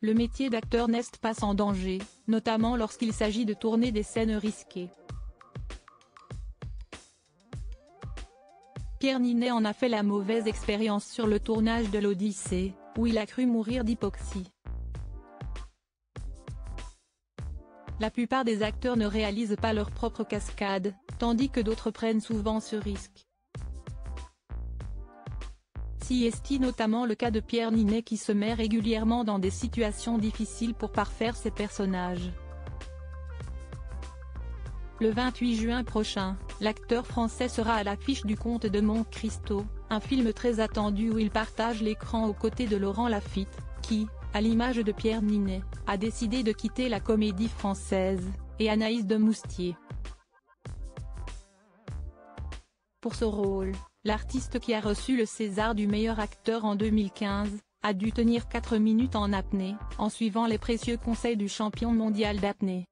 le métier d'acteur n'est pas sans danger, notamment lorsqu'il s'agit de tourner des scènes risquées. Pierre Ninet en a fait la mauvaise expérience sur le tournage de l'Odyssée, où il a cru mourir d'hypoxie. La plupart des acteurs ne réalisent pas leur propre cascade, tandis que d'autres prennent souvent ce risque. Si est notamment le cas de Pierre Ninet qui se met régulièrement dans des situations difficiles pour parfaire ses personnages. Le 28 juin prochain, l'acteur français sera à l'affiche du Comte de Monte Cristo, un film très attendu où il partage l'écran aux côtés de Laurent Lafitte, qui, à l'image de Pierre Ninet, a décidé de quitter la Comédie Française, et Anaïs de Moustier. Pour ce rôle, l'artiste qui a reçu le César du meilleur acteur en 2015, a dû tenir 4 minutes en apnée, en suivant les précieux conseils du champion mondial d'apnée.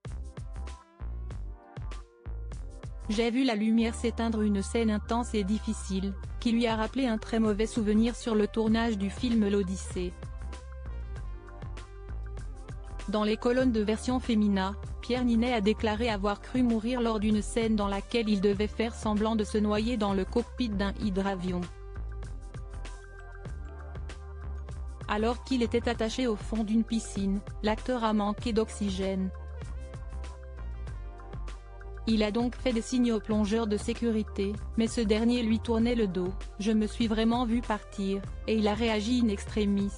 J'ai vu la lumière s'éteindre, une scène intense et difficile, qui lui a rappelé un très mauvais souvenir sur le tournage du film L'Odyssée. Dans les colonnes de Version Femina, Pierre Ninet a déclaré avoir cru mourir lors d'une scène dans laquelle il devait faire semblant de se noyer dans le cockpit d'un hydravion. Alors qu'il était attaché au fond d'une piscine, l'acteur a manqué d'oxygène. Il a donc fait des signes au plongeur de sécurité, mais ce dernier lui tournait le dos. « Je me suis vraiment vu partir », et il a réagi in extremis.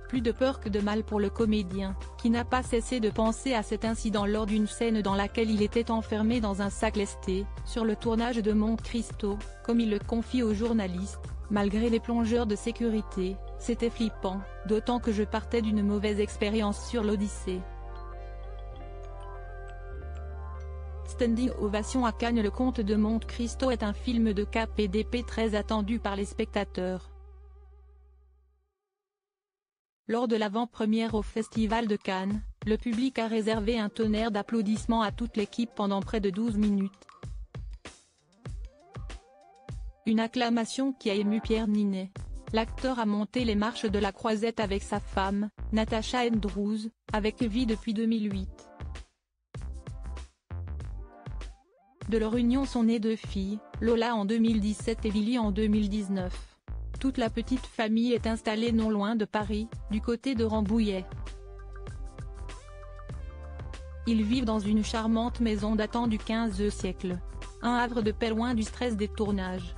Plus de peur que de mal pour le comédien, qui n'a pas cessé de penser à cet incident lors d'une scène dans laquelle il était enfermé dans un sac lesté, sur le tournage de Monte Cristo, comme il le confie aux journalistes. Malgré les plongeurs de sécurité, c'était flippant, d'autant que je partais d'une mauvaise expérience sur l'Odyssée. Standing ovation à Cannes. Le Comte de Monte Cristo est un film de KPDP très attendu par les spectateurs. Lors de l'avant-première au Festival de Cannes, le public a réservé un tonnerre d'applaudissements à toute l'équipe pendant près de 12 minutes. Une acclamation qui a ému Pierre Ninet. L'acteur a monté les marches de la Croisette avec sa femme, Natasha Andrews, avec qui vit depuis 2008. De leur union sont nées 2 filles, Lola en 2017 et Lily en 2019. Toute la petite famille est installée non loin de Paris, du côté de Rambouillet. Ils vivent dans une charmante maison datant du XVe siècle. Un havre de paix loin du stress des tournages.